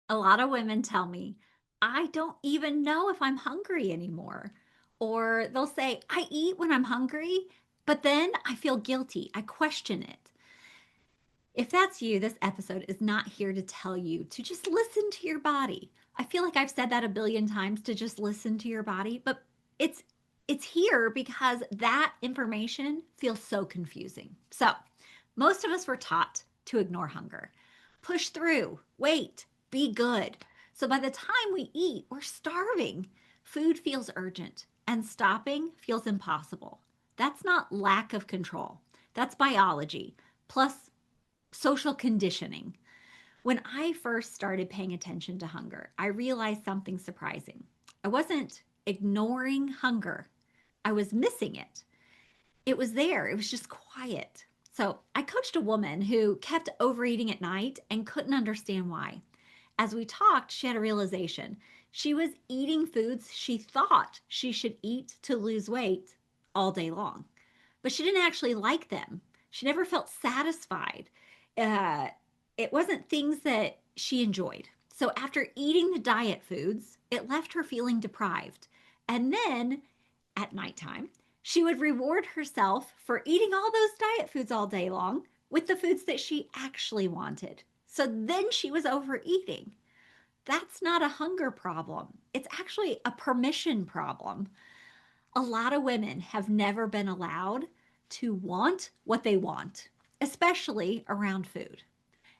A lot of women tell me, I don't even know if I'm hungry anymore. Or they'll say, I eat when I'm hungry, but then I feel guilty. I question it. If that's you, this episode is not here to tell you to just listen to your body. I feel like I've said that a billion times to just listen to your body, but it's it's here because that information feels so confusing. So, most of us were taught to ignore hunger. Push through, wait, be good. So by the time we eat, we're starving. Food feels urgent, and stopping feels impossible. That's not lack of control. That's biology, plus social conditioning. When I first started paying attention to hunger, I realized something surprising. I wasn't ignoring hunger, I was missing it. It was there, it was just quiet. So I coached a woman who kept overeating at night and couldn't understand why. As we talked, she had a realization. She was eating foods she thought she should eat to lose weight all day long, but she didn't actually like them. She never felt satisfied. Uh, it wasn't things that she enjoyed. So after eating the diet foods, it left her feeling deprived. And then at nighttime, she would reward herself for eating all those diet foods all day long with the foods that she actually wanted. So then she was overeating. That's not a hunger problem. It's actually a permission problem. A lot of women have never been allowed to want what they want, especially around food.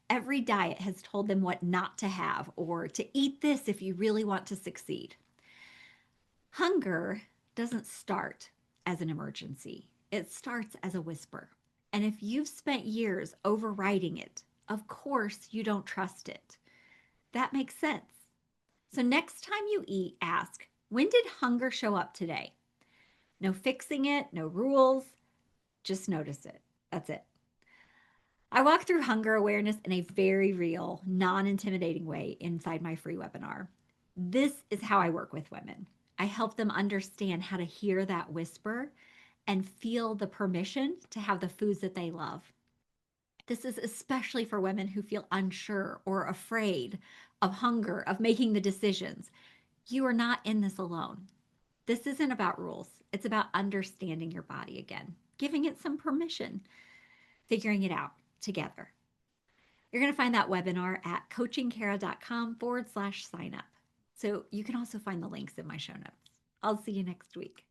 Every diet has told them what not to have or to eat this if you really want to succeed. Hunger doesn't start as an emergency, it starts as a whisper. And if you've spent years overriding it, of course you don't trust it. That makes sense. So next time you eat, ask, when did hunger show up today? No fixing it, no rules, just notice it. That's it. I walk through hunger awareness in a very real, non intimidating way inside my free webinar. This is how I work with women. I help them understand how to hear that whisper and feel the permission to have the foods that they love. This is especially for women who feel unsure or afraid of hunger, of making the decisions. You are not in this alone. This isn't about rules, it's about understanding your body again, giving it some permission, figuring it out together. You're going to find that webinar at coachingkara.com/sign up. So you can also find the links in my show notes. I'll see you next week.